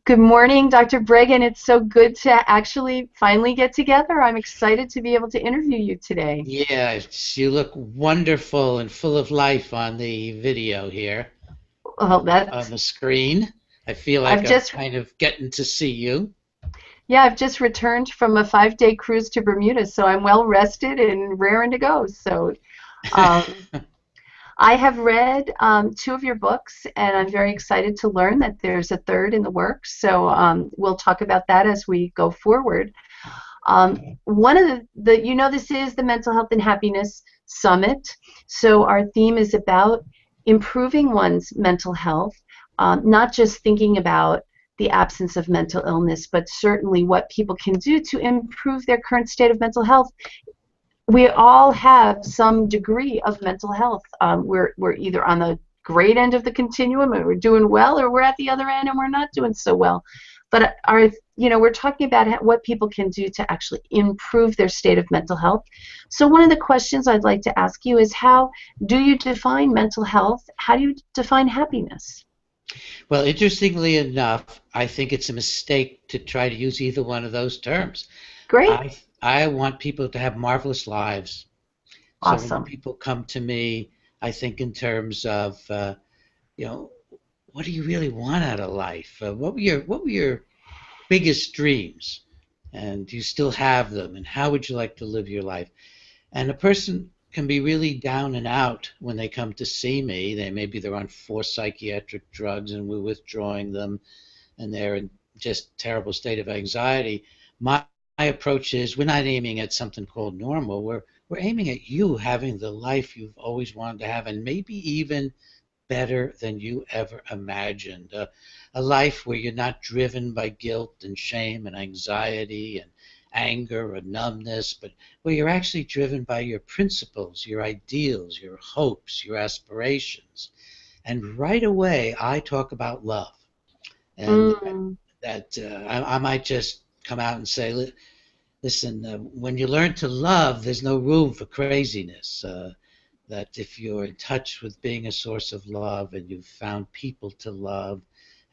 Good morning, Dr. Breggin. It's so good to actually finally get together. I'm excited to be able to interview you today. Yes, you look wonderful and full of life on the video here Well, on that's the screen. I feel I've like I'm just kind of getting to see you. yeah, I've just returned from a 5-day cruise to Bermuda, so I'm well rested and raring to go. So um, I have read two of your books, and I'm very excited to learn that there's a third in the works. So we'll talk about that as we go forward. One of this is the Mental Health and Happiness Summit. So our theme is about improving one's mental health, not just thinking about the absence of mental illness, but certainly what people can do to improve their current state of mental health. We all have some degree of mental health. We're either on the great end of the continuum and we're doing well, or we're at the other end and we're not doing so well. But we're talking about what people can do to actually improve their state of mental health. So one of the questions I'd like to ask you is, how do you define mental health? How do you define happiness? Well, interestingly enough, I think it's a mistake to try to use either one of those terms. Great. I want people to have marvelous lives. So when Awesome. people come to me, I think in terms of, you know, what do you really want out of life? What were your biggest dreams? And do you still have them? And how would you like to live your life? And a person can be really down and out when they come to see me. Maybe they're on 4 psychiatric drugs and we're withdrawing them, and they're in just terrible state of anxiety. My approach is we're not aiming at something called normal. We're aiming at you having the life you've always wanted to have, and maybe even better than you ever imagined. A life where you're not driven by guilt and shame and anxiety and anger or numbness, but where you're actually driven by your principles, your ideals, your hopes, your aspirations. And right away, I talk about love. And Mm. I might just come out and say, listen, when you learn to love, there's no room for craziness. That if you're in touch with being a source of love and you've found people to love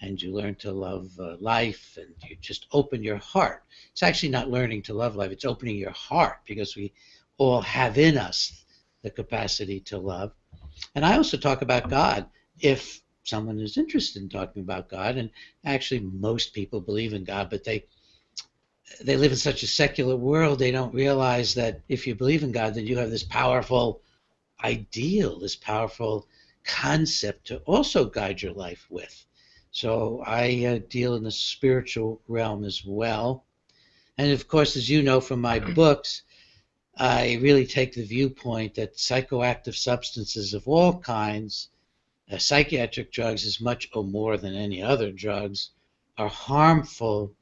and you learn to love life and you just open your heart. It's actually not learning to love life, it's opening your heart because we all have in us the capacity to love. And I also talk about God if someone is interested in talking about God. And actually, most people believe in God, but they live in such a secular world, they don't realize that if you believe in God, then you have this powerful ideal, this powerful concept to also guide your life with. So I deal in the spiritual realm as well. And of course, as you know from my books, I really take the viewpoint that psychoactive substances of all kinds, psychiatric drugs as much or more than any other drugs, are harmful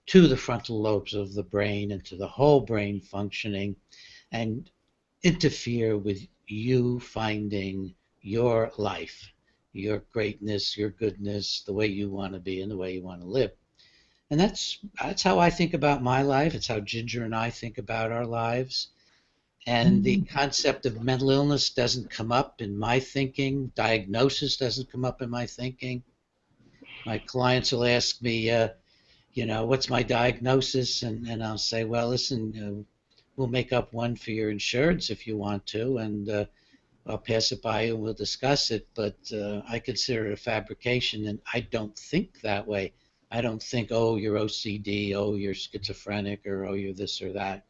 to the frontal lobes of the brain and to the whole brain functioning, and interfere with you finding your life, your greatness, your goodness, the way you want to be and the way you want to live. And that's how I think about my life. It's how Ginger and I think about our lives. And the Mm. concept of mental illness doesn't come up in my thinking. Diagnosis doesn't come up in my thinking. My clients will ask me, what's my diagnosis? And I'll say, well, listen, we'll make up one for your insurance if you want to, and I'll pass it by you and we'll discuss it. But I consider it a fabrication, and I don't think that way. I don't think, oh, you're OCD, oh, you're schizophrenic, or oh, you're this or that.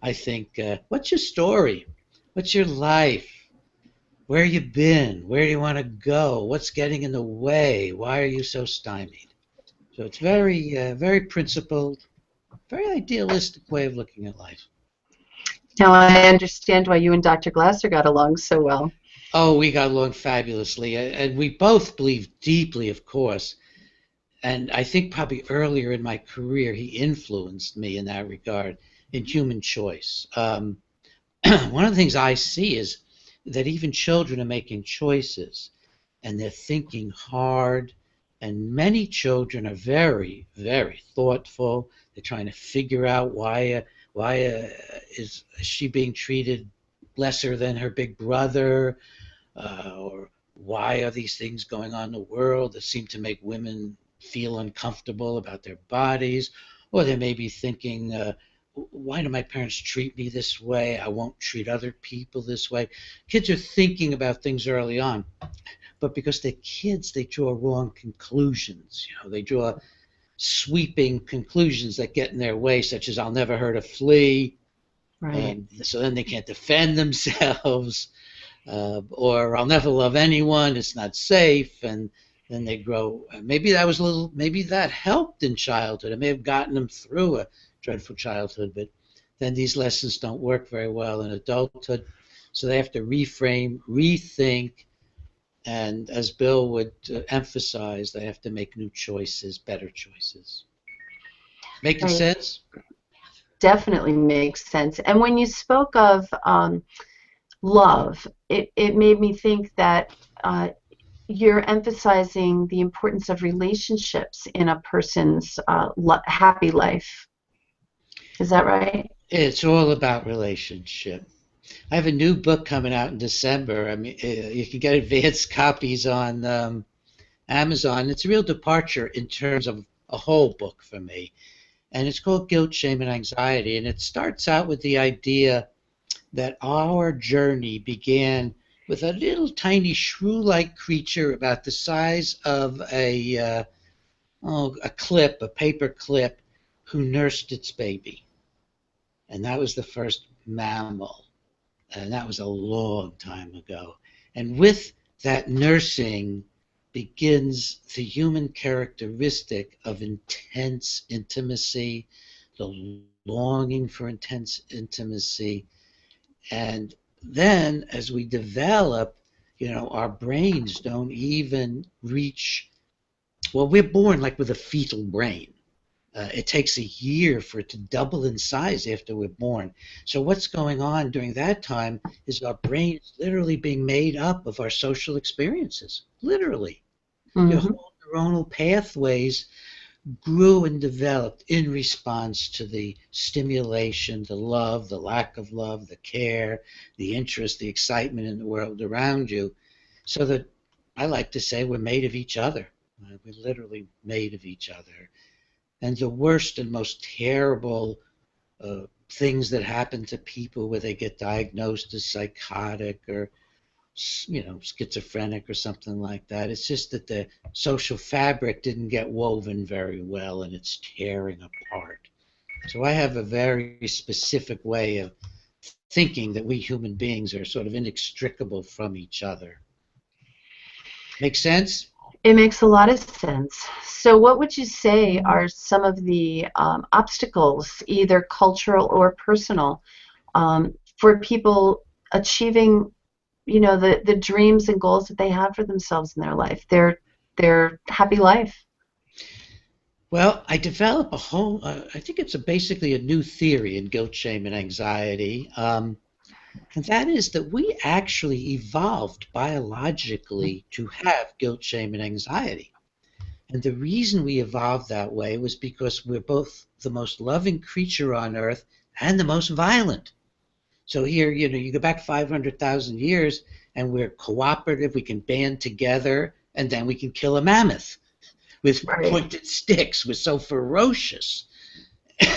I think, what's your story? What's your life? Where you been? Where do you want to go? What's getting in the way? Why are you so stymied? So it's very principled, very idealistic way of looking at life. Now I understand why you and Dr. Glasser got along so well. Oh, we got along fabulously, and we both believe deeply, of course. And I think probably earlier in my career, he influenced me in that regard in human choice. One of the things I see is that even children are making choices, and they're thinking hard. And many children are very, very thoughtful. They're trying to figure out why is she being treated lesser than her big brother, or why are these things going on in the world that seem to make women feel uncomfortable about their bodies, or they may be thinking, why do my parents treat me this way? I won't treat other people this way. Kids are thinking about things early on, but because they're kids, they draw wrong conclusions. They draw sweeping conclusions that get in their way, such as I'll never hurt a flea, Right. and so then they can't defend themselves, or I'll never love anyone, it's not safe, and then they grow. Maybe that was a little, maybe that helped in childhood. It may have gotten them through a dreadful childhood, but then these lessons don't work very well in adulthood. So they have to reframe, rethink, and as Bill would emphasize, they have to make new choices, better choices. Making Right. sense? Definitely makes sense. And when you spoke of love, it made me think that you're emphasizing the importance of relationships in a person's happy life. Is that right? It's all about relationship. I have a new book coming out in December. I mean, you can get advanced copies on Amazon. It's a real departure in terms of a whole book for me. And it's called Guilt, Shame, and Anxiety. And it starts out with the idea that our journey began with a little tiny shrew-like creature about the size of a clip, a paper clip, who nursed its baby. And that was the first mammal. And that was a long time ago. And with that nursing begins the human characteristic of intense intimacy, the longing for intense intimacy. And then as we develop, our brains don't even reach, well, we're born like with a fetal brain. It takes a year for it to double in size after we're born. So what's going on during that time is our brain is literally being made up of our social experiences. Literally. Your Mm-hmm. whole neuronal pathways grew and developed in response to the stimulation, the love, the lack of love, the care, the interest, the excitement in the world around you. So that I like to say we're made of each other. We're literally made of each other. And the worst and most terrible things that happen to people where they get diagnosed as psychotic or schizophrenic or something like that. It's just that the social fabric didn't get woven very well and it's tearing apart. So I have a very specific way of thinking that we human beings are sort of inextricable from each other. Make sense? It makes a lot of sense. So, what would you say are some of the obstacles, either cultural or personal, for people achieving, the dreams and goals that they have for themselves in their life, their happy life? Well, I develop a whole, I think it's basically a new theory in guilt, shame, and anxiety. And that is that we actually evolved biologically to have guilt, shame, and anxiety. And the reason we evolved that way was because we're both the most loving creature on earth and the most violent. So here, you go back 500,000 years and we're cooperative, we can band together, and then we can kill a mammoth with Right. pointed sticks. We're so ferocious.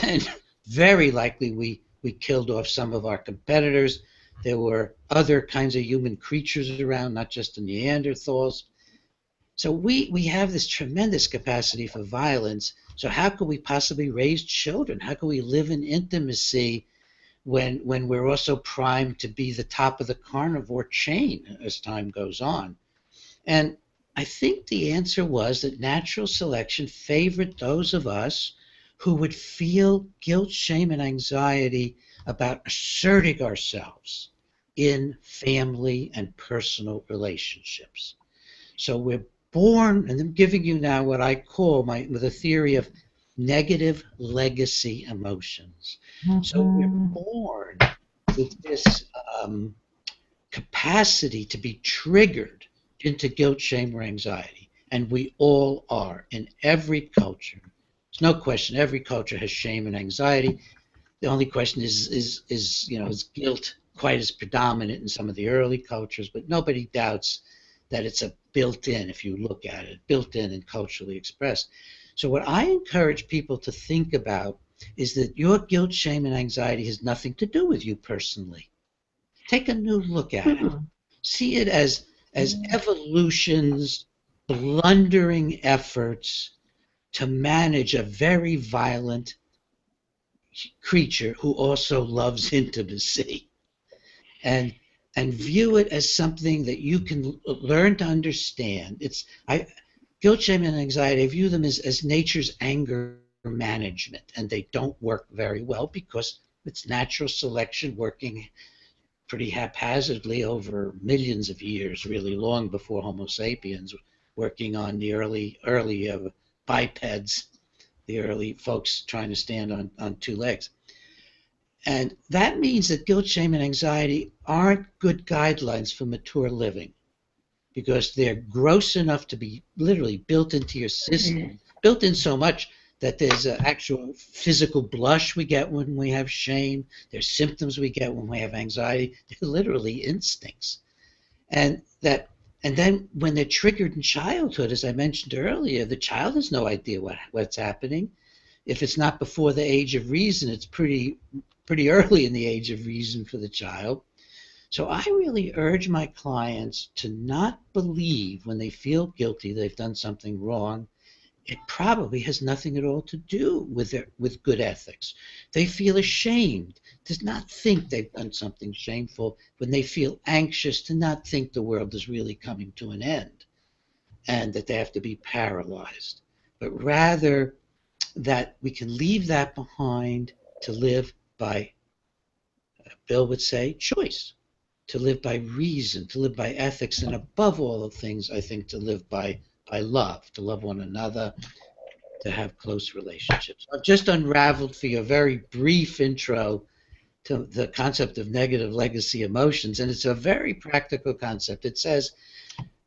And very likely we killed off some of our competitors. There were other kinds of human creatures around, not just the Neanderthals. So we have this tremendous capacity for violence. So how could we possibly raise children? How can we live in intimacy when we're also primed to be the top of the carnivore chain as time goes on? And I think the answer was that natural selection favored those of us who would feel guilt, shame, and anxiety about asserting ourselves in family and personal relationships. So we're born, and I'm giving you now what I call with a theory of negative legacy emotions. So we're Mm-hmm. born with this capacity to be triggered into guilt, shame, or anxiety. And we all are in every culture. There's no question every culture has shame and anxiety. The only question is guilt quite as predominant in some of the early cultures, but nobody doubts that it's a built-in, if you look at it, built-in and culturally expressed. So what I encourage people to think about is that your guilt, shame, and anxiety has nothing to do with you personally. Take a new look at it. Hmm. See it as evolution's blundering efforts to manage a very violent creature who also loves intimacy, and view it as something that you can learn to understand. Guilt, shame, and anxiety, I view them as nature's anger management, and they don't work very well because it's natural selection working pretty haphazardly over millions of years, really long before Homo sapiens, working on the early bipeds, the early folks trying to stand on two legs. And that means that guilt, shame, and anxiety aren't good guidelines for mature living because they're gross enough to be literally built into your system, built in so much that there's an actual physical blush we get when we have shame. There's symptoms we get when we have anxiety. They're literally instincts. And then when they're triggered in childhood, as I mentioned earlier, the child has no idea what's happening. If it's not before the age of reason, it's pretty early in the age of reason for the child. So I really urge my clients to not believe when they feel guilty they've done something wrong. It probably has nothing at all to do with good ethics. They feel ashamed to not think they've done something shameful. When they feel anxious, to not think the world is really coming to an end and that they have to be paralyzed, but rather that we can leave that behind to live by, Bill would say, choice, to live by reason, to live by ethics, and above all of things, I think, to live by love, to love one another, to have close relationships. I've just unraveled for you a very brief intro to the concept of negative legacy emotions, and it's a very practical concept. It says,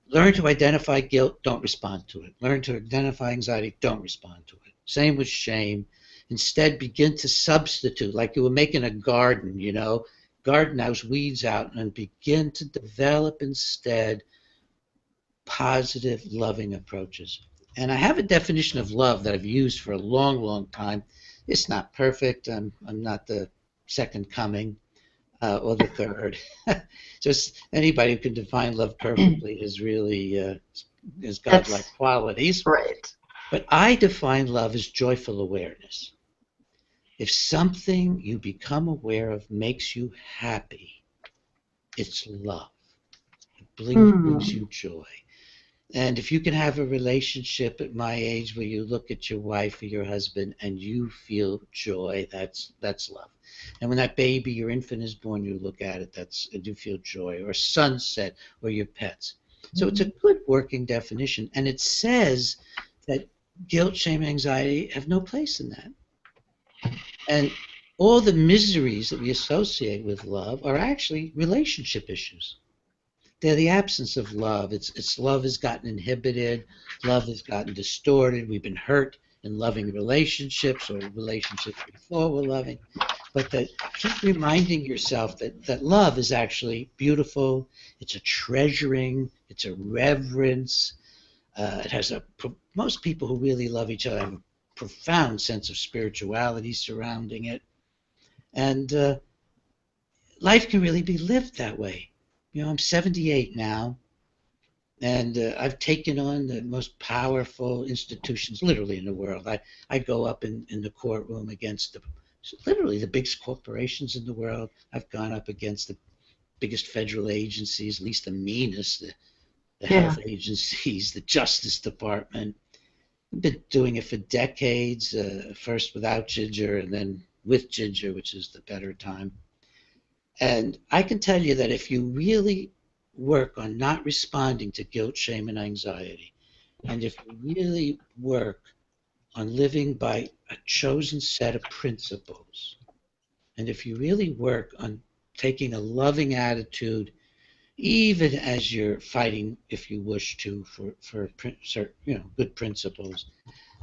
learn to identify guilt, don't respond to it. Learn to identify anxiety, don't respond to it. Same with shame. Instead, begin to substitute, like you were making a garden, garden those weeds out, and begin to develop instead positive, loving approaches. And I have a definition of love that I've used for a long, long time. It's not perfect. I'm not the second coming or the third. Just anybody who can define love perfectly is really is godlike That's qualities. right. But I define love as joyful awareness. If something you become aware of makes you happy, it's love. It brings Mm. you joy. And if you can have a relationship at my age where you look at your wife or your husband and you feel joy, that's love. And when that baby, your infant is born, you look at it, and you feel joy, or sunset, or your pets. So it's a good working definition. And it says that guilt, shame, and anxiety have no place in that. And all the miseries that we associate with love are actually relationship issues. They're the absence of love. It's love has gotten inhibited, love has gotten distorted. We've been hurt in loving relationships or relationships before we're loving. But that keep reminding yourself that love is actually beautiful. It's a treasuring. It's a reverence. It has most people who really love each other have a profound sense of spirituality surrounding it. And life can really be lived that way. I'm 78 now, and I've taken on the most powerful institutions literally in the world. I go up in the courtroom against literally the biggest corporations in the world. I've gone up against the biggest federal agencies, at least the meanest, the Yeah. health agencies, the Justice Department. I've been doing it for decades, first without Ginger and then with Ginger, which is the better time. And I can tell you that if you really work on not responding to guilt, shame, and anxiety, and if you really work on living by a chosen set of principles, and if you really work on taking a loving attitude, even as you're fighting, if you wish to, for good principles,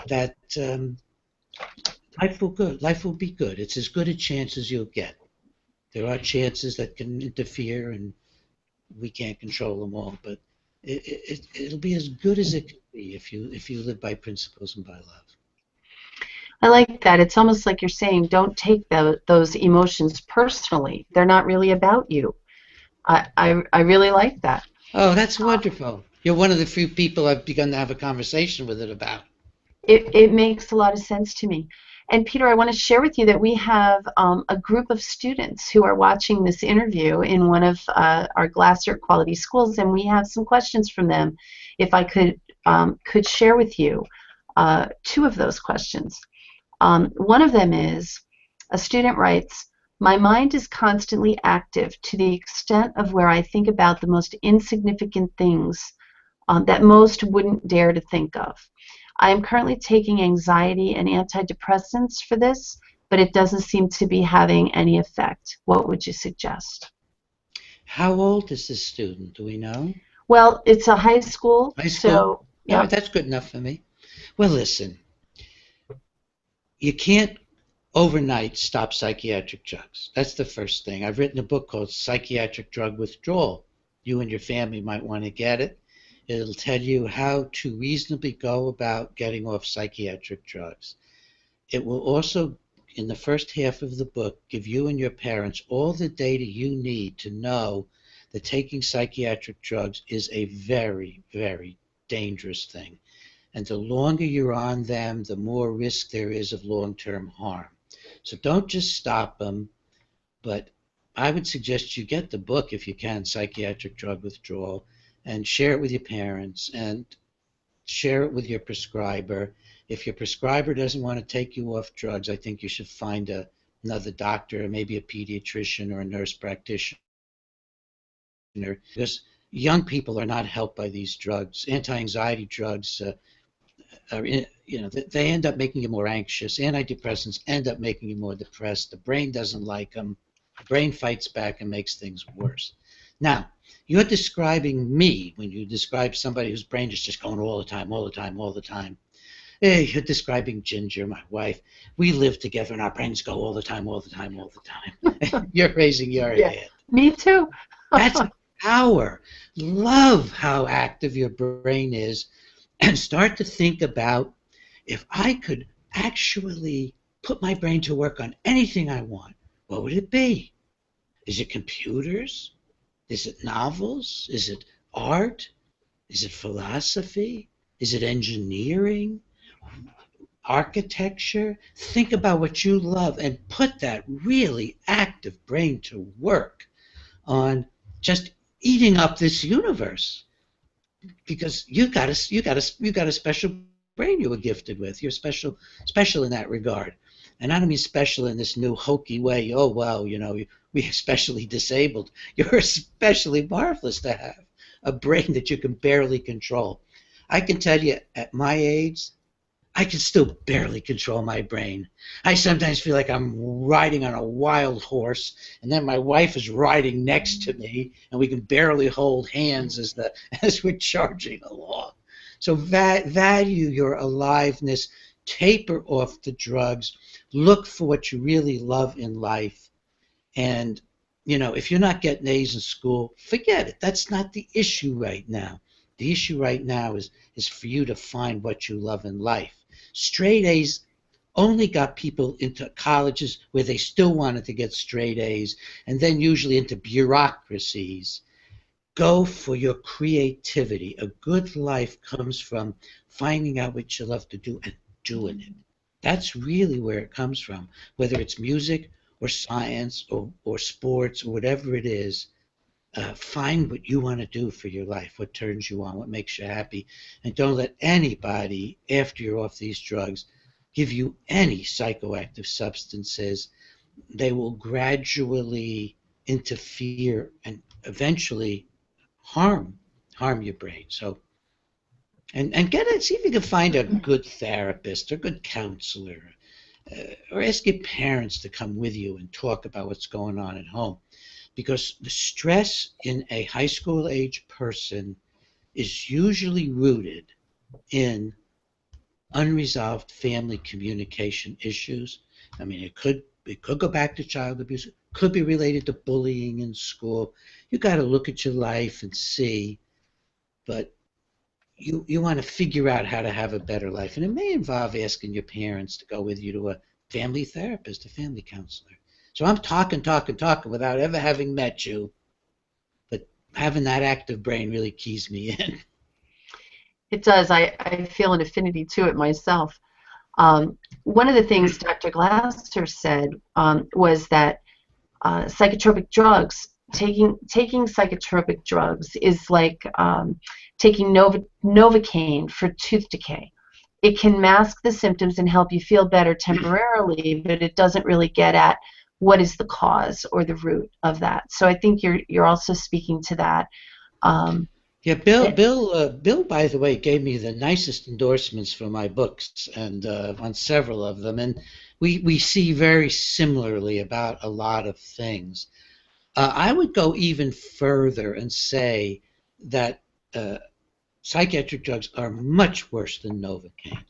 that life will be good. It's as good a chance as you'll get. There are chances that can interfere, and we can't control them all, but it'll be as good as it can be if you live by principles and by love. I like that. It's almost like you're saying, don't take those emotions personally. They're not really about you. I really like that. Oh, that's wonderful. You're one of the few people I've begun to have a conversation with it about. It makes a lot of sense to me. And Peter, I want to share with you that we have a group of students who are watching this interview in one of our Glasser Quality Schools, and we have some questions from them. If I could share with you two of those questions. One of them is, a student writes, my mind is constantly active to the extent of where I think about the most insignificant things that most wouldn't dare to think of. I am currently taking anxiety and antidepressants for this, but it doesn't seem to be having any effect. What would you suggest? How old is this student? Do we know? Well, it's a high school, High school? so All right, yep. that's good enough for me. Well, listen, you can't overnight stop psychiatric drugs. That's the first thing. I've written a book called Psychiatric Drug Withdrawal. You and your family might want to get it. It'll tell you how to reasonably go about getting off psychiatric drugs. It will also, in the first half of the book, give you and your parents all the data you need to know that taking psychiatric drugs is a very, very dangerous thing. And the longer you're on them, the more risk there is of long-term harm. So don't just stop them, but I would suggest you get the book if you can, Psychiatric Drug Withdrawal, and share it with your parents and share it with your prescriber. If your prescriber doesn't want to take you off drugs, I think you should find another doctor, maybe a pediatrician or a nurse practitioner, because young people are not helped by these drugs. Anti-anxiety drugs they end up making you more anxious. Antidepressants end up making you more depressed. The brain doesn't like them. The brain fights back and makes things worse. Now, you're describing me when you describe somebody whose brain is just going all the time, all the time, all the time. Hey, you're describing Ginger, my wife. We live together and our brains go all the time, all the time, all the time. You're raising your Yeah, head. me too. That's power. Love how active your brain is and start to think about, if I could actually put my brain to work on anything I want, what would it be? Is it computers? Is it novels? Is it art? Is it philosophy? Is it engineering? Architecture? Think about what you love and put that really active brain to work on just eating up this universe, because you got a special brain you were gifted with. You're special in that regard. And I don't mean special in this new hokey way. Oh well, we're especially disabled. You're especially marvelous to have a brain that you can barely control. I can tell you, at my age, I can still barely control my brain. I sometimes feel like I'm riding on a wild horse, and then my wife is riding next to me, and we can barely hold hands as we're charging along. So value your aliveness, taper off the drugs, look for what you really love in life, and if you're not getting A's in school, forget it. That's not the issue right now. The issue right now is for you to find what you love in life. Straight A's only got people into colleges where they still wanted to get straight A's, and then usually into bureaucracies. Go for your creativity. A good life comes from finding out what you love to do and doing it. That's really where it comes from, whether it's music or science or sports or whatever it is. Find what you want to do for your life, what turns you on, what makes you happy, and don't let anybody, after you're off these drugs, give you any psychoactive substances. They will gradually interfere and eventually harm your brain. So, and see if you can find a good therapist or good counselor, or ask your parents to come with you and talk about what's going on at home. Because the stress in a high school age person is usually rooted in unresolved family communication issues. I mean, it could go back to child abuse. It could be related to bullying in school. You got to look at your life and see but you want to figure out how to have a better life. And it may involve asking your parents to go with you to a family therapist, a family counselor. So I'm talking without ever having met you, but having that active brain really keys me in. It does. I feel an affinity to it myself. One of the things Dr. Glasser said was that psychotropic drugs, taking psychotropic drugs is like taking Novocaine for tooth decay. It can mask the symptoms and help you feel better temporarily, but it doesn't really get at what is the cause or the root of that. So I think you're also speaking to that. Um, Yeah, Bill, by the way, gave me the nicest endorsements for my books, and on several of them, and we see very similarly about a lot of things. I would go even further and say that psychiatric drugs are much worse than Novocaine.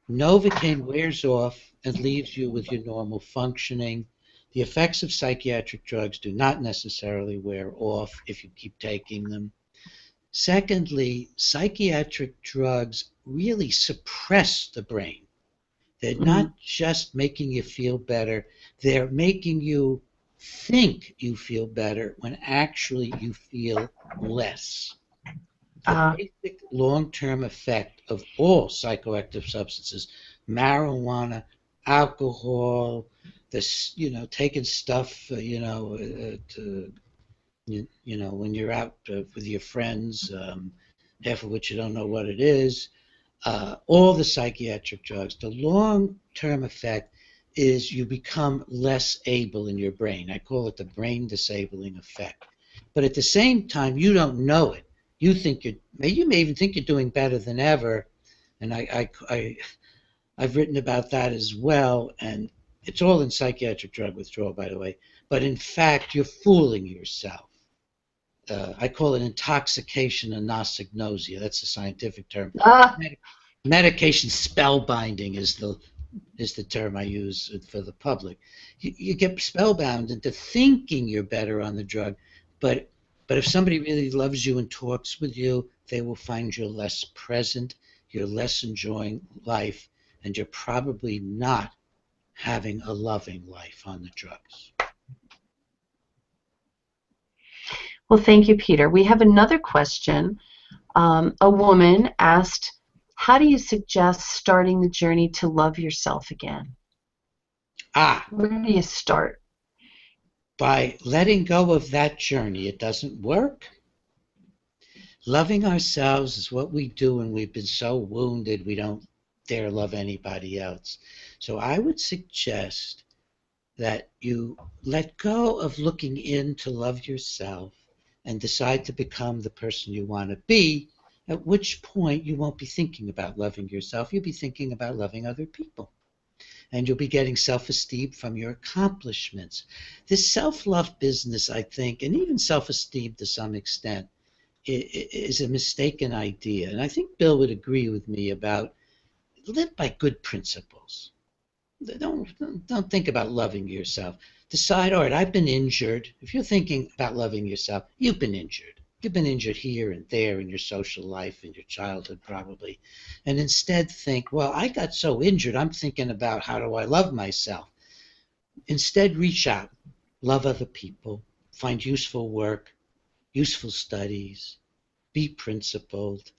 Novocaine wears off and leaves you with your normal functioning. The effects of psychiatric drugs do not necessarily wear off if you keep taking them. Secondly, psychiatric drugs really suppress the brain. They're mhm. not just making you feel better, they're making you think you feel better when actually you feel less. The uh, basic long-term effect of all psychoactive substances, marijuana, alcohol, this, taking stuff, when you're out with your friends, half of which you don't know what it is, all the psychiatric drugs, the long-term effect is you become less able in your brain. I call it the brain disabling effect. But at the same time, you don't know it. You may even think you're doing better than ever, and I've written about that as well. And it's all in psychiatric drug withdrawal, by the way. But in fact, you're fooling yourself. I call it intoxication anosognosia. That's a scientific term. ah, Medication spellbinding is the term I use for the public. You get spellbound into thinking you're better on the drug, but if somebody really loves you and talks with you, they will find you less present, you're less enjoying life, and you're probably not having a loving life on the drugs. well, thank you, Peter. We have another question. A woman asked, how do you suggest starting the journey to love yourself again? Ah, Where do you start? by letting go of that journey, it doesn't work. Loving ourselves is what we do when we've been so wounded we don't dare love anybody else. So I would suggest that you let go of looking in to love yourself and decide to become the person you want to be, at which point you won't be thinking about loving yourself. You'll be thinking about loving other people. And you'll be getting self-esteem from your accomplishments. This self-love business, I think, and even self-esteem to some extent, is a mistaken idea. And I think Bill would agree with me about live by good principles. Don't think about loving yourself. Decide, all right, I've been injured. If you're thinking about loving yourself, you've been injured. You've been injured here and there in your social life, in your childhood probably. And instead think, well, I got so injured, I'm thinking about how do I love myself. Instead, reach out, love other people, find useful work, useful studies, be principled.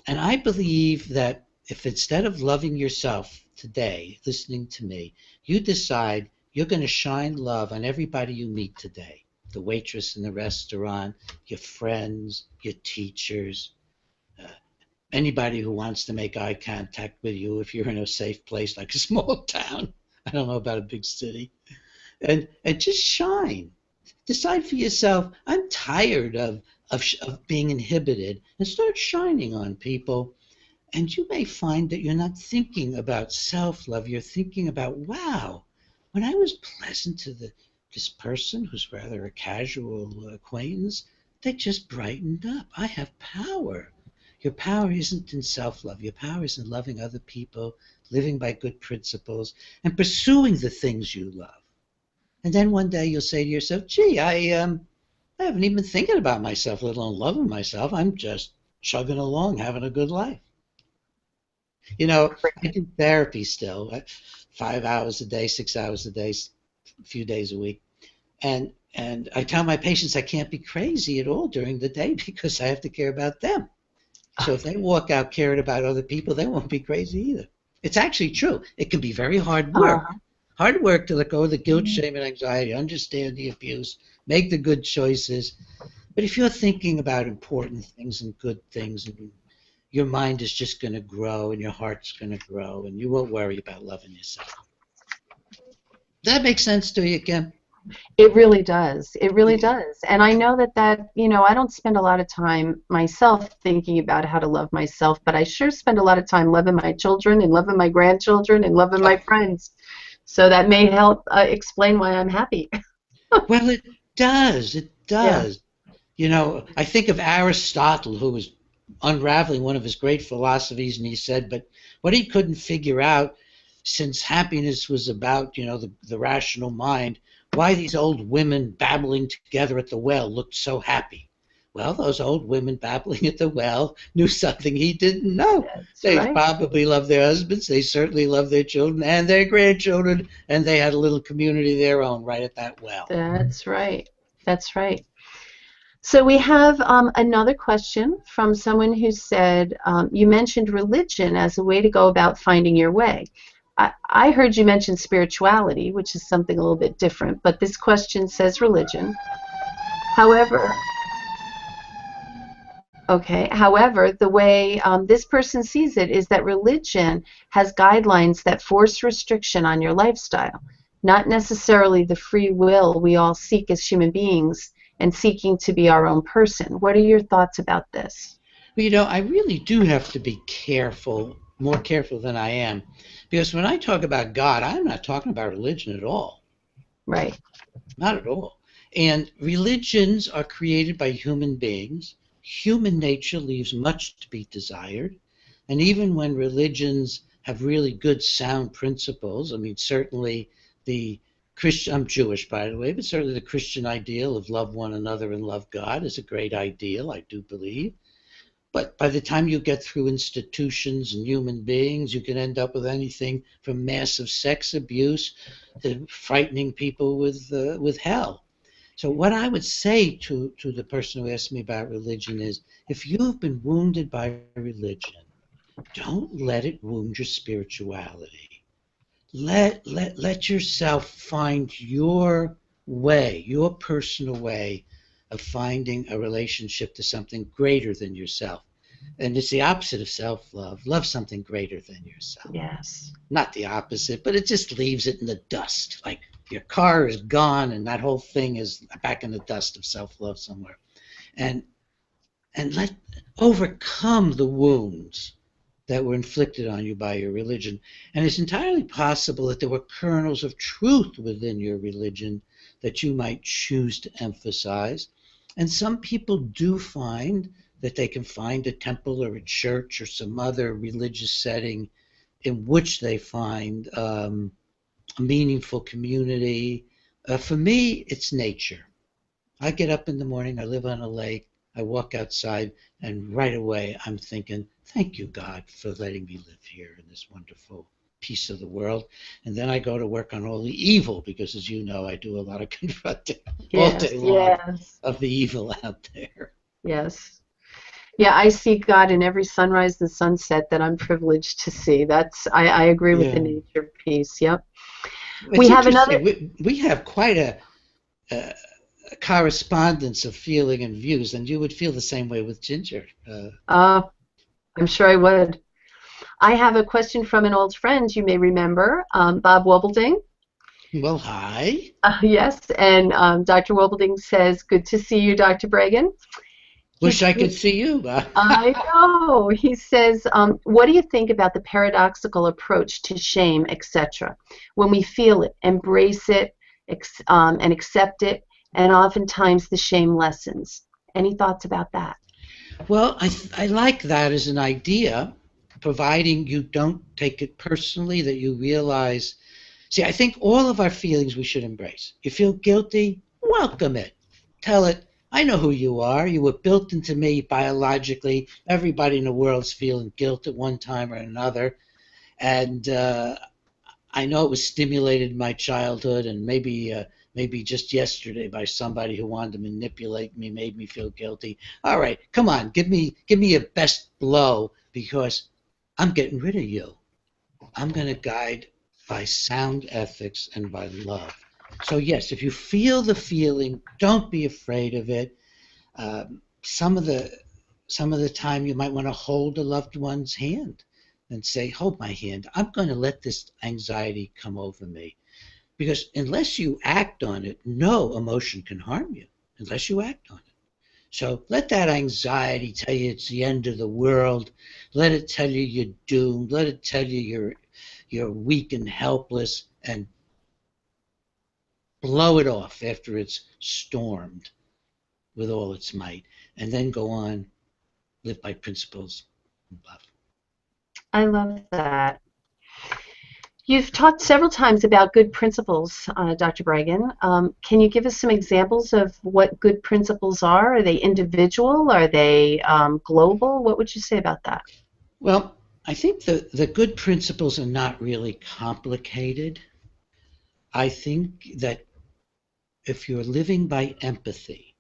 And I believe that if instead of loving yourself today, listening to me, you decide you're going to shine love on everybody you meet today, the waitress in the restaurant, your friends, your teachers, uh, anybody who wants to make eye contact with you if you're in a safe place like a small town. I don't know about a big city. And just shine. Decide for yourself, I'm tired of being inhibited, and start shining on people. And you may find that you're not thinking about self-love. You're thinking about, wow, when I was pleasant to this person who's rather a casual acquaintance, they just brightened up. I have power. Your power isn't in self-love. Your power is in loving other people, living by good principles, and pursuing the things you love. And then one day you'll say to yourself, gee, I haven't even been thinking about myself, let alone loving myself. I'm just chugging along, having a good life. You know, I do therapy still, 5 hours a day, 6 hours a day, a few days a week. And I tell my patients I can't be crazy at all during the day because I have to care about them. So if they walk out caring about other people, they won't be crazy either. It's actually true. It can be very hard work. Uh, Hard work to let go of the guilt, shame, and anxiety, understand the abuse, make the good choices. But if you're thinking about important things and good things, and your mind is just going to grow and your heart's going to grow, and you won't worry about loving yourself. Does that make sense to you, Kim? It really does. It really does. And I know that, I don't spend a lot of time myself thinking about how to love myself, but I sure spend a lot of time loving my children and loving my grandchildren and loving my friends. So that may help explain why I'm happy. Well, it does. It Yeah. does. I think of Aristotle, who was unraveling one of his great philosophies, and he said, but what he couldn't figure out, since happiness was about, the rational mind, why these old women babbling together at the well looked so happy. Well, those old women babbling at the well knew something he didn't know. That's They right. probably loved their husbands, they certainly loved their children and their grandchildren, and they had a little community of their own right at that well. That's right. That's right. So we have another question from someone who said, you mentioned religion as a way to go about finding your way. I heard you mention spirituality, which is something a little bit different, but this question says religion. However, however, the way this person sees it is that religion has guidelines that force restriction on your lifestyle, not necessarily the free will we all seek as human beings and seeking to be our own person. What are your thoughts about this? Well, I really do have to be careful, more careful than I am, because when I talk about God, I'm not talking about religion at all. Right. Not at all. And religions are created by human beings. Human nature leaves much to be desired. And even when religions have really good sound principles, I mean, certainly the Christian, I'm Jewish, by the way, but certainly the Christian ideal of love one another and love God is a great ideal, I do believe. But by the time you get through institutions and human beings, you can end up with anything from massive sex abuse to frightening people with hell. So what I would say to the person who asked me about religion is, if you've been wounded by religion, don't let it wound your spirituality. Let yourself find your way, your personal way of finding a relationship to something greater than yourself. And it's the opposite of self-love. Love something greater than yourself. Yes. Not the opposite, but it just leaves it in the dust. Like your car is gone and that whole thing is back in the dust of self-love somewhere. And let overcome the wounds that were inflicted on you by your religion. And it's entirely possible that there were kernels of truth within your religion that you might choose to emphasize. And some people do find that they can find a temple or a church or some other religious setting in which they find a meaningful community. For me, it's nature. I get up in the morning, I live on a lake, I walk outside, and right away I'm thinking, thank you, God, for letting me live here in this wonderful piece of the world. And then I go to work on all the evil, because as you know, I do a lot of confronting all Yes. day long Yes. of the evil out there. Yes. Yeah, I see God in every sunrise and sunset that I'm privileged to see. I agree with the Yeah. nature piece. Yep. We It's have another. interesting. We have quite a correspondence of feeling and views, and you would feel the same way with Ginger. Uh, I'm sure I would. I have a question from an old friend you may remember, Bob Wobelding. Well, hi. Yes, and Dr. Wobelding says, "Good to see you, Dr. Breggin." Wish He's, I could see you. I know. He says, "What do you think about the paradoxical approach to shame, etc.? When we feel it, embrace it, and accept it, and oftentimes the shame lessens." Any thoughts about that? Well, I like that as an idea, providing you don't take it personally, that you realize. See, I think all of our feelings we should embrace. You feel guilty? Welcome it. Tell it, I know who you are. You were built into me biologically. Everybody in the world's feeling guilt at one time or another. And I know it was stimulated in my childhood, and maybe just yesterday by somebody who wanted to manipulate me, made me feel guilty. All right, come on, give me your best blow because I'm getting rid of you. I'm going to guide by sound ethics and by love. So yes, if you feel the feeling, don't be afraid of it. Some of the time you might want to hold a loved one's hand and say, hold my hand. I'm going to let this anxiety come over me. Because unless you act on it, no emotion can harm you unless you act on it. So let that anxiety tell you it's the end of the world. Let it tell you you're doomed. Let it tell you you're weak and helpless, and blow it off after it's stormed with all its might. And then go on, live by principles and love. I love that. You've talked several times about good principles, Dr. Breggin. Can you give us some examples of what good principles are? Are they individual? Are they global? What would you say about that? Well, I think the good principles are not really complicated. I think that if you're living by empathy,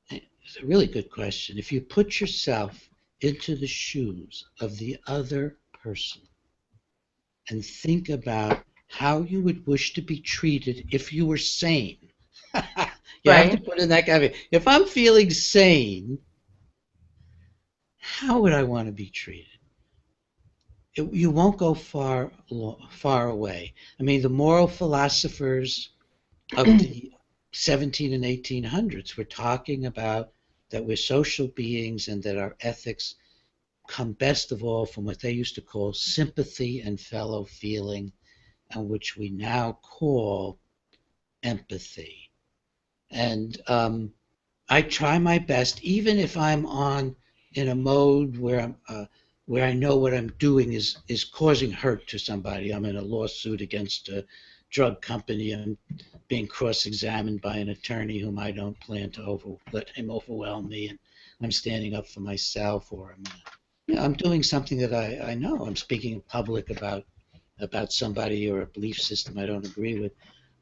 it's a really good question. If you put yourself into the shoes of the other person and think about how you would wish to be treated if you were sane, you have to Right. put in that kind of, if I'm feeling sane, how would I want to be treated? You won't go far away. I mean, the moral philosophers of the 17 and 1800s were talking about that we're social beings and that our ethics come best of all from what they used to call sympathy and fellow feeling, and which we now call empathy. And I try my best, even if I'm on in a mode where I know what I'm doing is causing hurt to somebody. I'm in a lawsuit against a drug company. I'm being cross-examined by an attorney whom I don't plan to let him overwhelm me, and I'm standing up for myself, or I'm doing something that I know. I'm speaking in public about somebody or a belief system I don't agree with.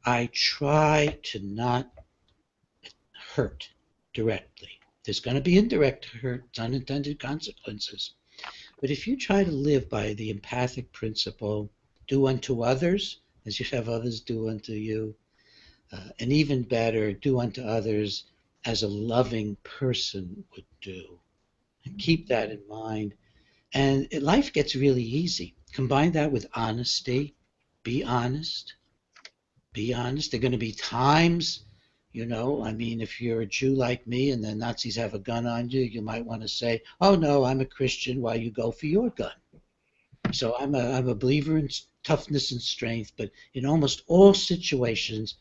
I try to not hurt directly. There's going to be indirect hurt, unintended consequences. But if you try to live by the empathic principle, do unto others as you have others do unto you, and even better, do unto others as a loving person would do. And keep that in mind. And life gets really easy. Combine that with honesty. Be honest. Be honest. There are going to be times, I mean, if you're a Jew like me and the Nazis have a gun on you, you might want to say, oh, no, I'm a Christian while you go for your gun. So I'm a believer in toughness and strength, but in almost all situations,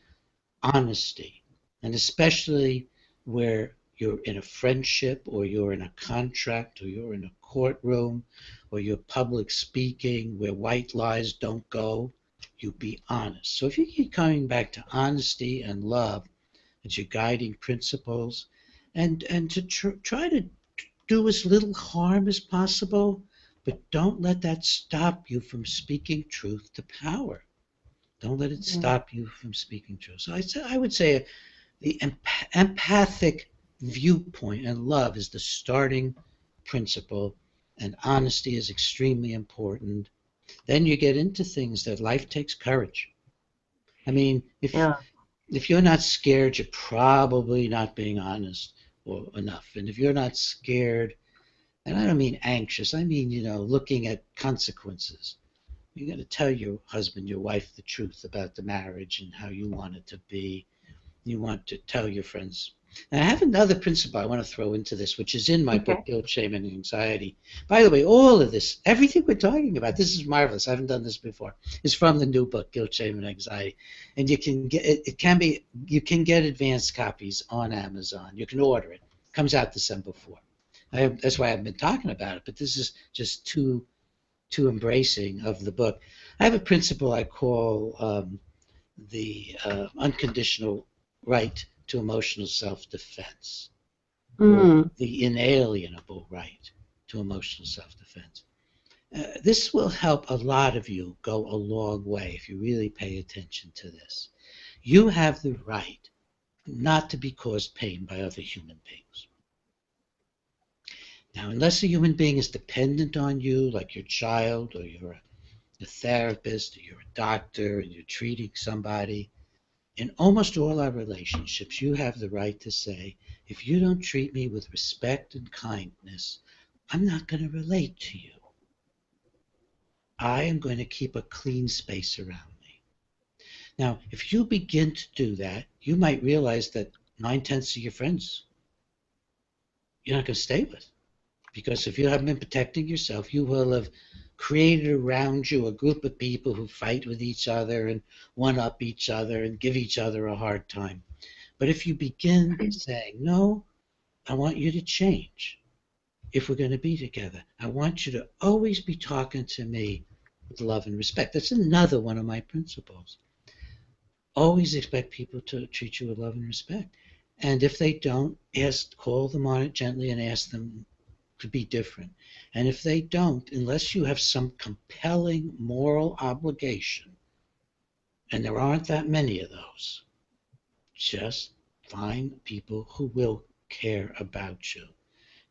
honesty. And especially where you're in a friendship or you're in a contract or you're in a courtroom or you're public speaking where white lies don't go, you be honest. So if you keep coming back to honesty and love as your guiding principles, and to try to do as little harm as possible, but don't let that stop you from speaking truth to power. Don't let it Mm. stop you from speaking truth. So I would say the empathic viewpoint and love is the starting principle, and honesty is extremely important. Then you get into things that life takes courage. I mean, Yeah. if you're not scared, you're probably not being honest or enough. And if you're not scared, and I don't mean anxious, I mean, looking at consequences. You're going to tell your husband, your wife, the truth about the marriage and how you want it to be. You want to tell your friends. And I have another principle I want to throw into this, which is in my book, Okay. Guilt, Shame, and Anxiety. By the way, all of this, everything we're talking about, this is marvelous. I haven't done this before. Is from the new book, Guilt, Shame, and Anxiety. And you can get you can get advanced copies on Amazon. You can order it. It comes out December 4th. That's why I've been talking about it. But this is just too embracing of the book. I have a principle I call the unconditional right to emotional self-defense, or Mm. the inalienable right to emotional self-defense. This will help a lot of you go a long way if you really pay attention to this. You have the right not to be caused pain by other human beings. Now, unless a human being is dependent on you, like your child, or you're a therapist, or you're a doctor, and you're treating somebody, in almost all our relationships, you have the right to say, if you don't treat me with respect and kindness, I'm not going to relate to you. I am going to keep a clean space around me. Now, if you begin to do that, you might realize that 9/10 of your friends you're not going to stay with. Because if you haven't been protecting yourself, you will have created around you a group of people who fight with each other and one-up each other and give each other a hard time. But if you begin saying, no, I want you to change if we're going to be together. I want you to always be talking to me with love and respect. That's another one of my principles. Always expect people to treat you with love and respect. And if they don't, call them on it gently and ask them to be different. And if they don't, unless you have some compelling moral obligation, and there aren't that many of those, just find people who will care about you.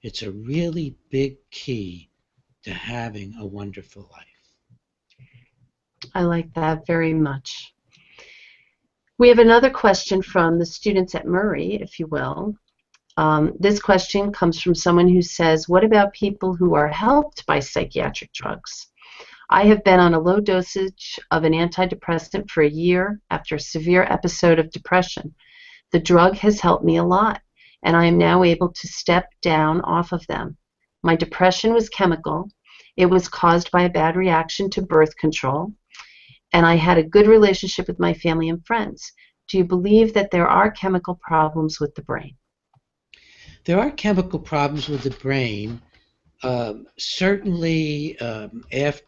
It's a really big key to having a wonderful life. I like that very much. We have another question from the students at Murray, if you will. This question comes from someone who says, what about people who are helped by psychiatric drugs? I have been on a low dosage of an antidepressant for a year after a severe episode of depression. The drug has helped me a lot, and I am now able to step down off of them. My depression was chemical. It was caused by a bad reaction to birth control, and I had a good relationship with my family and friends. Do you believe that there are chemical problems with the brain? There are chemical problems with the brain. Certainly, after,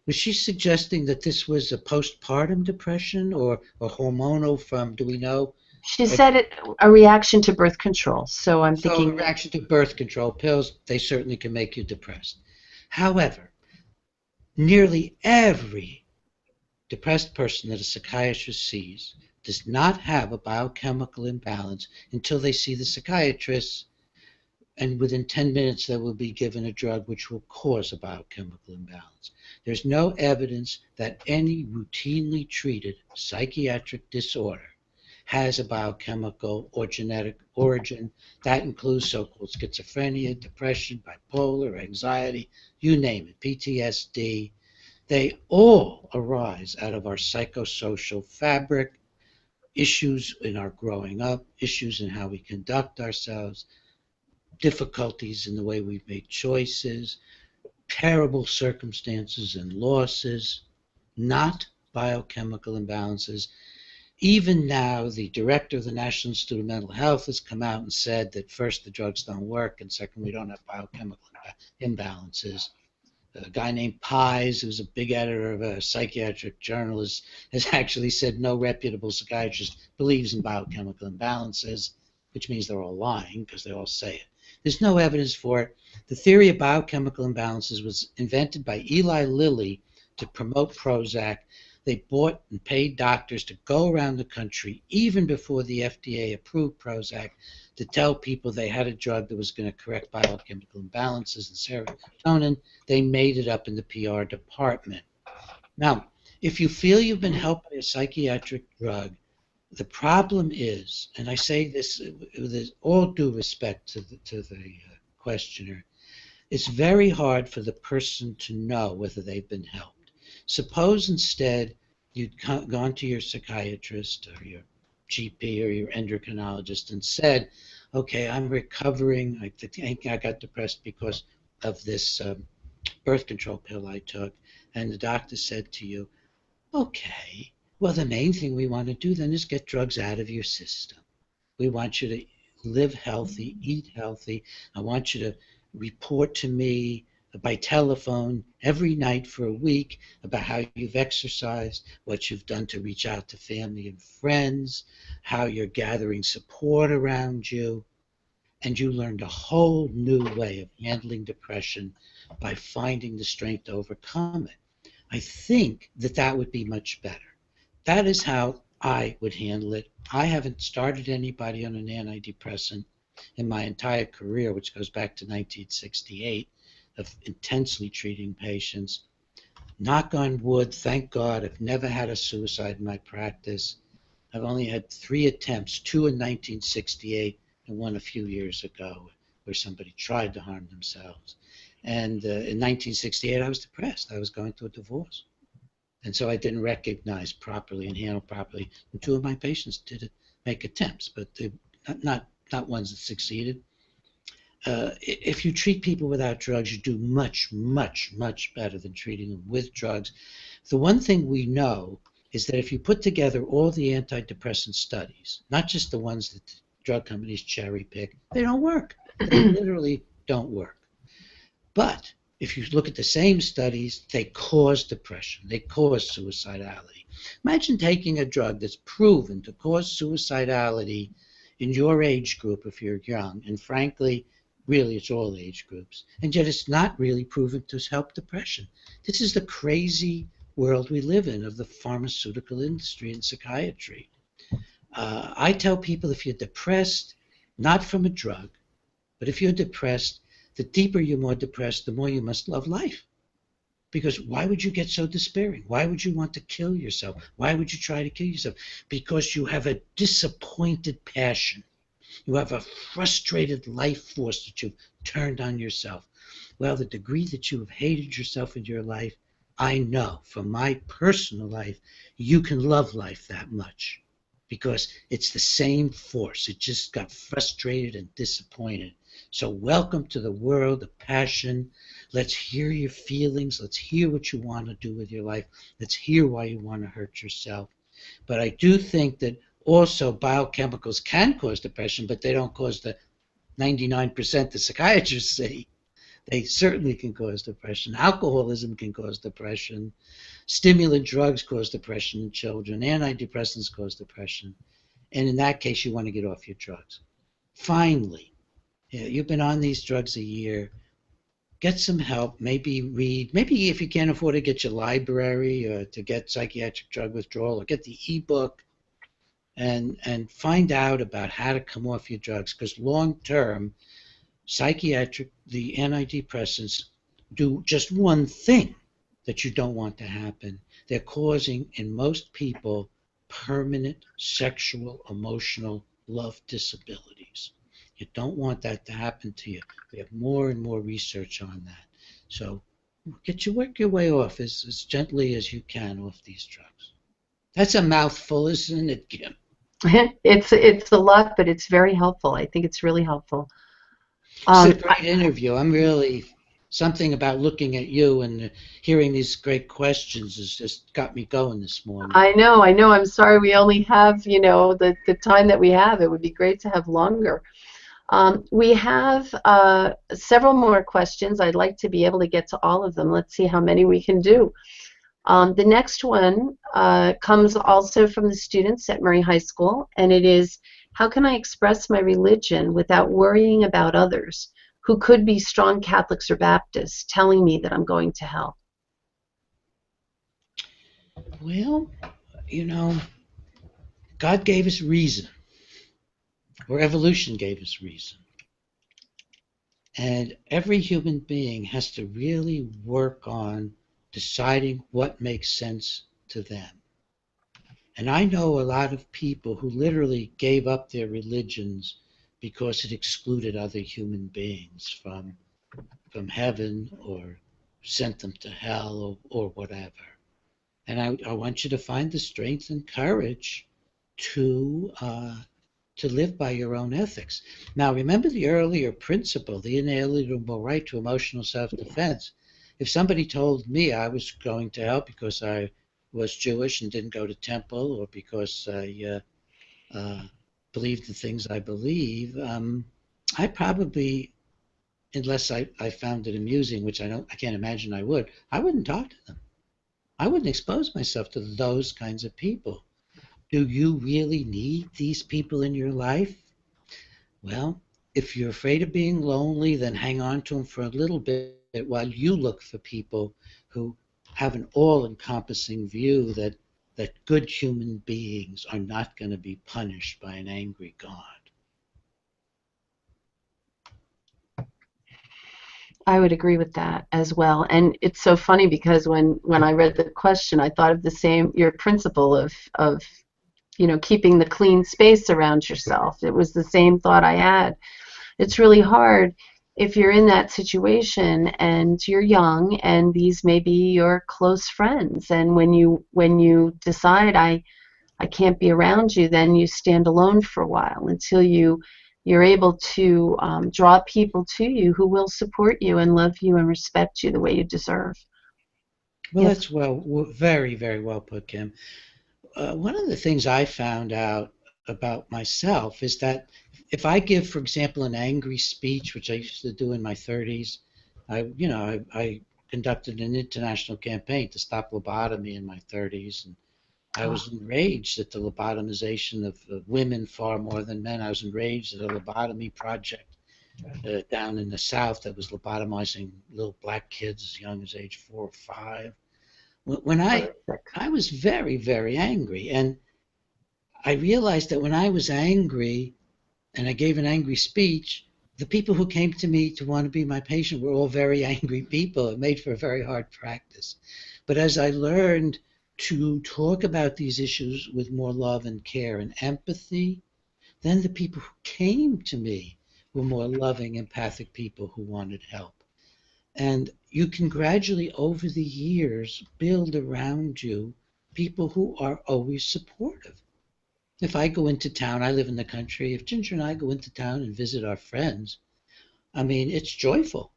was she suggesting that this was a postpartum depression or hormonal from, do we know? She said a reaction to birth control, so I'm So a thinking. reaction to birth control pills, they certainly can make you depressed. However, nearly every depressed person that a psychiatrist sees does not have a biochemical imbalance until they see the psychiatrist, and within 10 minutes they will be given a drug which will cause a biochemical imbalance. There's no evidence that any routinely treated psychiatric disorder has a biochemical or genetic origin. That includes so-called schizophrenia, depression, bipolar, anxiety, you name it, PTSD. They all arise out of our psychosocial fabric, issues in our growing up, issues in how we conduct ourselves, difficulties in the way we've made choices, terrible circumstances and losses, not biochemical imbalances. Even now, the director of the National Institute of Mental Health has come out and said that first, the drugs don't work, and second, we don't have biochemical imbalances. A guy named Pies, who's a big editor of a psychiatric journal, has actually said no reputable psychiatrist believes in biochemical imbalances, which means they're all lying because they all say it. There's no evidence for it. The theory of biochemical imbalances was invented by Eli Lilly to promote Prozac. They bought and paid doctors to go around the country, even before the FDA approved Prozac, to tell people they had a drug that was going to correct biochemical imbalances in serotonin. They made it up in the PR department. Now, if you feel you've been helped by a psychiatric drug, the problem is, and I say this with all due respect to the questioner, it's very hard for the person to know whether they've been helped. Suppose instead you'd gone to your psychiatrist or your GP or your endocrinologist and said, okay, I'm recovering, I think I got depressed because of this birth control pill I took, and the doctor said to you, okay, well, the main thing we want to do then is get drugs out of your system. We want you to live healthy, eat healthy. I want you to report to me by telephone every night for a week about how you've exercised, what you've done to reach out to family and friends, how you're gathering support around you, and you learned a whole new way of handling depression by finding the strength to overcome it. I think that that would be much better. That is how I would handle it. I haven't started anybody on an antidepressant in my entire career, which goes back to 1968, of intensely treating patients. Knock on wood, thank God, I've never had a suicide in my practice. I've only had 3 attempts, 2 in 1968 and 1 a few years ago where somebody tried to harm themselves. And in 1968, I was depressed. I was going through a divorce. And so I didn't recognize properly and handle properly. And 2 of my patients did make attempts, but they not ones that succeeded. If you treat people without drugs, you do much, much, much better than treating them with drugs. The one thing we know is that if you put together all the antidepressant studies, not just the ones that the drug companies cherry pick, they don't work. They literally don't work. But if you look at the same studies, they cause depression. They cause suicidality. Imagine taking a drug that's proven to cause suicidality in your age group if you're young, and frankly, really it's all age groups, and yet it's not really proven to help depression. This is the crazy world we live in of the pharmaceutical industry and psychiatry. I tell people if you're depressed, not from a drug, but if you're depressed, the deeper you're more depressed, the more you must love life. Because why would you get so despairing? Why would you want to kill yourself? Why would you try to kill yourself? Because you have a disappointed passion. You have a frustrated life force that you've turned on yourself. Well, the degree that you have hated yourself in your life, I know from my personal life, you can love life that much because it's the same force. It just got frustrated and disappointed. So welcome to the world of passion. Let's hear your feelings. Let's hear what you want to do with your life. Let's hear why you want to hurt yourself. But I do think that also biochemicals can cause depression, but they don't cause the 99% the psychiatrists say. They certainly can cause depression. Alcoholism can cause depression. Stimulant drugs cause depression in children. Antidepressants cause depression. And in that case, you want to get off your drugs. Finally, you've been on these drugs a year. Get some help. Maybe read. Maybe if you can't afford to get your library or to get psychiatric drug withdrawal or get the ebook and find out about how to come off your drugs. Because long term, psychiatric, the antidepressants do just one thing that you don't want to happen. They're causing, in most people, permanent sexual, emotional love disabilities. You don't want that to happen to you. We have more and more research on that. So work your way off as gently as you can off these drugs. That's a mouthful, isn't it, Kim? It's a lot, but it's very helpful. I think it's really helpful. It's a great interview. I'm really something about looking at you and hearing these great questions has just got me going this morning. I know. I'm sorry we only have, the time that we have. It would be great to have longer. We have several more questions. I'd like to be able to get to all of them. Let's see how many we can do. The next one comes also from the students at Murray High School, and it is, how can I express my religion without worrying about others who could be strong Catholics or Baptists telling me that I'm going to hell? Well, God gave us reason, or evolution gave us reason. And every human being has to really work on deciding what makes sense to them. And I know a lot of people who literally gave up their religions because it excluded other human beings from heaven or sent them to hell or whatever. And I want you to find the strength and courage to live by your own ethics. Now, remember the earlier principle, the inalienable right to emotional self-defense. If somebody told me I was going to hell because I was Jewish and didn't go to temple, or because I believed the things I believe, I probably unless I found it amusing, which I can't imagine I wouldn't talk to them. I wouldn't expose myself to those kinds of people. Do you really need these people in your life? Well, if you're afraid of being lonely, then hang on to them for a little bit while you look for people who have an all-encompassing view that good human beings are not going to be punished by an angry God. I would agree with that as well. And it's so funny because when I read the question, I thought of the same, your principle of keeping the clean space around yourself. It was the same thought I had. It's really hard if you're in that situation and you're young and these may be your close friends, and when you decide I can't be around you, then you stand alone for a while until you're able to draw people to you who will support you and love you and respect you the way you deserve. Well, Yes. that's very, very well put, Kim. One of the things I found out about myself is that if I give, for example, an angry speech, which I used to do in my 30s, I conducted an international campaign to stop lobotomy in my 30s, and I Oh, was enraged at the lobotomization of women far more than men. I was enraged at a lobotomy project down in the South that was lobotomizing little black kids as young as age 4 or 5. When horrific. I was very, very angry, and I realized that when I was angry and I gave an angry speech, the people who came to me to want to be my patient were all very angry people. It made for a very hard practice. But as I learned to talk about these issues with more love and care and empathy, then the people who came to me were more loving, empathic people who wanted help. And you can gradually, over the years, build around you people who are always supportive. If I go into town, I live in the country, if Ginger and I go into town and visit our friends, I mean, it's joyful.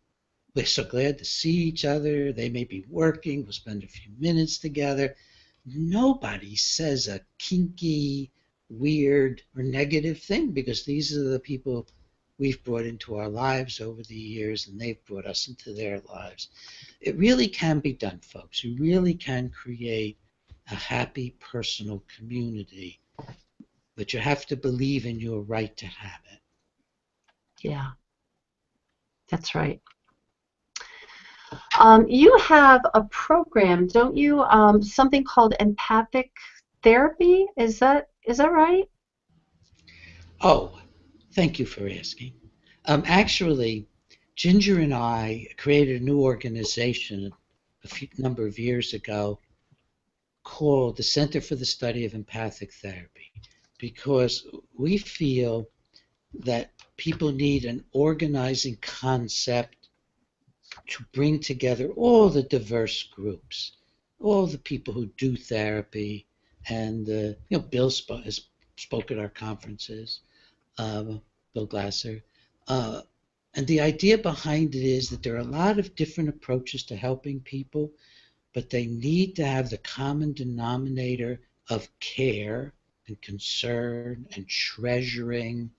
We're so glad to see each other. They may be working, we'll spend a few minutes together. Nobody says a kinky, weird, or negative thing because these are the people we've brought into our lives over the years and they've brought us into their lives. It really can be done, folks. You really can create a happy personal community, but you have to believe in your right to have it. Yeah, that's right. You have a program, don't you? Something called Empathic Therapy. Is that right? Oh, thank you for asking. Actually, Ginger and I created a new organization a few number of years ago called the Center for the Study of Empathic Therapy because we feel that people need an organizing concept to bring together all the diverse groups, all the people who do therapy, and Bill has spoke at our conferences, uh, Bill Glasser, uh, and the idea behind it is that there are a lot of different approaches to helping people, but they need to have the common denominator of care and concern and treasuring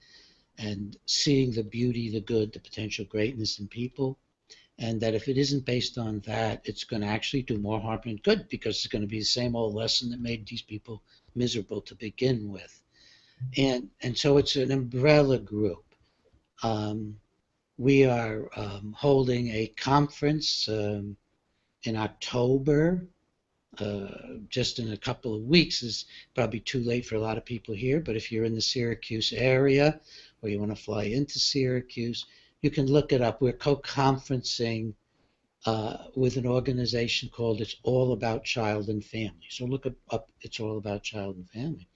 and seeing the beauty, the good, the potential greatness in people. And that if it isn't based on that, it's going to actually do more harm than good because it's going to be the same old lesson that made these people miserable to begin with. And so it's an umbrella group. Um, we are holding a conference in October, just in a couple of weeks. Is probably too late for a lot of people here, but if you're in the Syracuse area or you want to fly into Syracuse, you can look it up. We're co-conferencing with an organization called It's All About Child and Family. So look up It's All About Child and Family.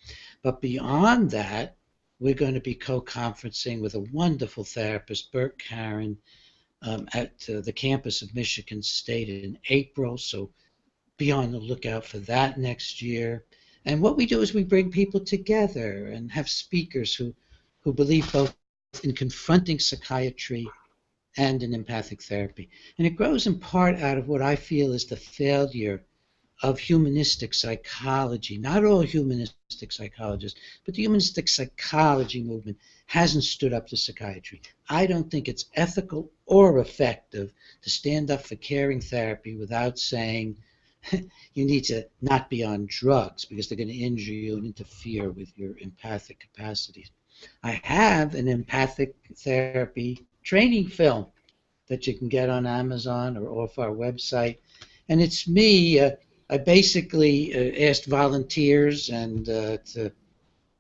But beyond that, we're going to be co-conferencing with a wonderful therapist, Bert Karen, at the campus of Michigan State in April. So be on the lookout for that next year. And what we do is we bring people together and have speakers who believe both in confronting psychiatry and in empathic therapy. And it grows in part out of what I feel is the failure of humanistic psychology. Not all humanistic psychologists, but the humanistic psychology movement hasn't stood up to psychiatry. I don't think it's ethical or effective to stand up for caring therapy without saying you need to not be on drugs because they're going to injure you and interfere with your empathic capacities. I have an empathic therapy training film that you can get on Amazon or off our website. And it's me. I basically asked volunteers and to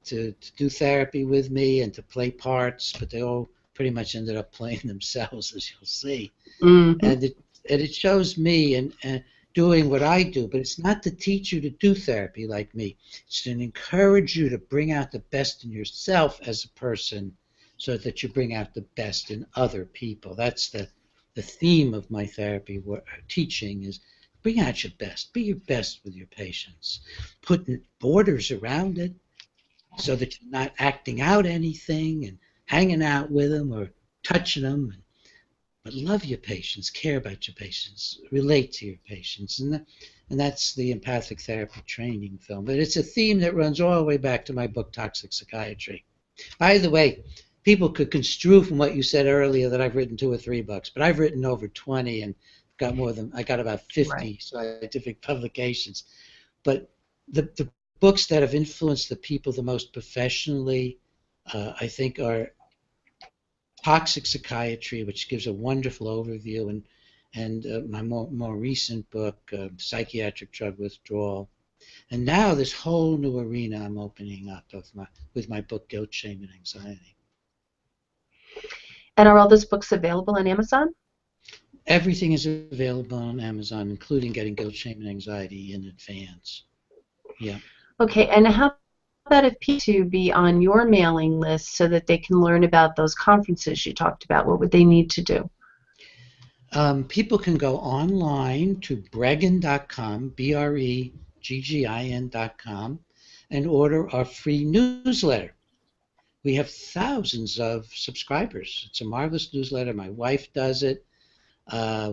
do therapy with me and to play parts, but they all pretty much ended up playing themselves, as you'll see. Mm-hmm. And it shows me and doing what I do, but it's not to teach you to do therapy like me. It's to encourage you to bring out the best in yourself as a person so that you bring out the best in other people. That's the theme of my therapy teaching is bring out your best. Be your best with your patients. Put borders around it so that you're not acting out anything and hanging out with them or touching them. But love your patients, care about your patients, relate to your patients. And that's the empathic therapy training film. But it's a theme that runs all the way back to my book, Toxic Psychiatry. By the way, people could construe from what you said earlier that I've written 2 or 3 books, but I've written over 20 and I got about 50 Right. scientific publications. But the books that have influenced the people the most professionally, I think, are Toxic Psychiatry, which gives a wonderful overview, and my more recent book, Psychiatric Drug Withdrawal. And now this whole new arena I'm opening up with my book, Guilt, Shame, and Anxiety. And are all those books available on Amazon? Everything is available on Amazon, including getting Guilt, Shame, and Anxiety in advance. Yeah. Okay, and how about if people to be on your mailing list so that they can learn about those conferences you talked about? What would they need to do? People can go online to Breggin.com, Breggin.com, and order our free newsletter. We have thousands of subscribers. It's a marvelous newsletter. My wife does it.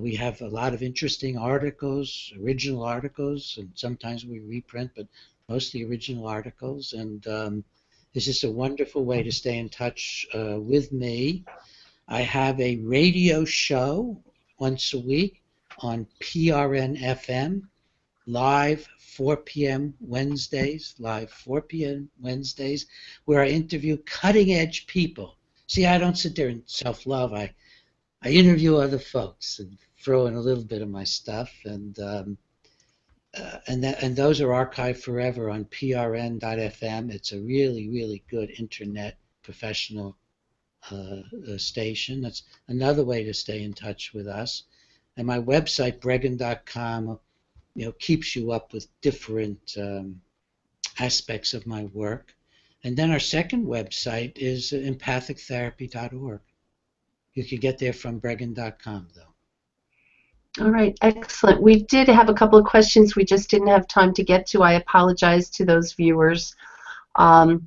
We have a lot of interesting articles, original articles, and sometimes we reprint, but mostly original articles. And it's just a wonderful way to stay in touch with me. I have a radio show once a week on PRN FM, live 4 p.m. Wednesdays, where I interview cutting-edge people. See, I don't sit there and self-love. I interview other folks and throw in a little bit of my stuff, and those are archived forever on prn.fm. It's a really, really good internet professional station. That's another way to stay in touch with us. And my website, Breggin.com, keeps you up with different aspects of my work. And then our second website is empathictherapy.org. You can get there from Breggin.com, though. All right, excellent. We did have a couple of questions we just didn't have time to get to. I apologize to those viewers. I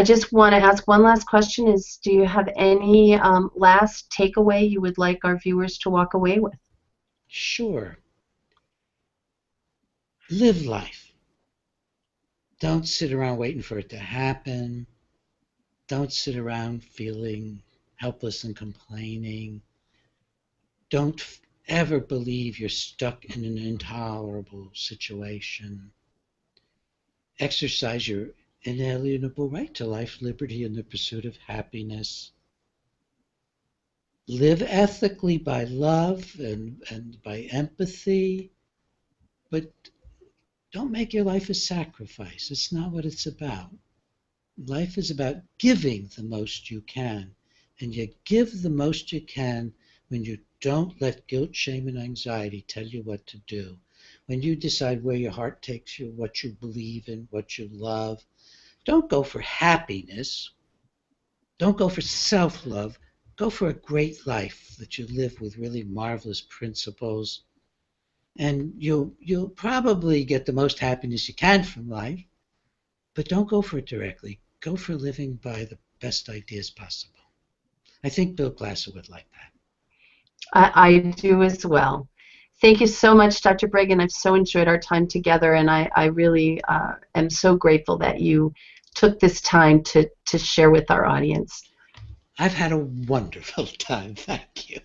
just want to ask one last question is, do you have any last takeaway you would like our viewers to walk away with? Sure. Live life. Don't sit around waiting for it to happen. Don't sit around feeling helpless and complaining. Don't ever believe you're stuck in an intolerable situation. Exercise your inalienable right to life, liberty, and the pursuit of happiness. Live ethically by love and by empathy, but don't make your life a sacrifice. It's not what it's about. Life is about giving the most you can, and you give the most you can when you don't let guilt, shame, and anxiety tell you what to do. When you decide where your heart takes you, what you believe in, what you love. Don't go for happiness. Don't go for self-love. Go for a great life that you live with really marvelous principles. And you'll probably get the most happiness you can from life, but don't go for it directly. Go for living by the best ideas possible. I think Bill Glasser would like that. I do as well. Thank you so much, Dr. Breggin. I've so enjoyed our time together, and I really am so grateful that you took this time to share with our audience. I've had a wonderful time. Thank you.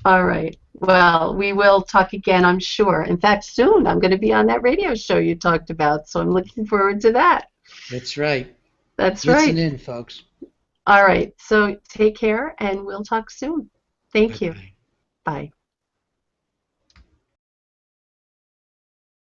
All right. Well, we will talk again, I'm sure. In fact, soon I'm going to be on that radio show you talked about, so I'm looking forward to that. That's right. That's Listen right. in, folks. All right. So take care, and we'll talk soon. Bye Thank you. bye. Bye.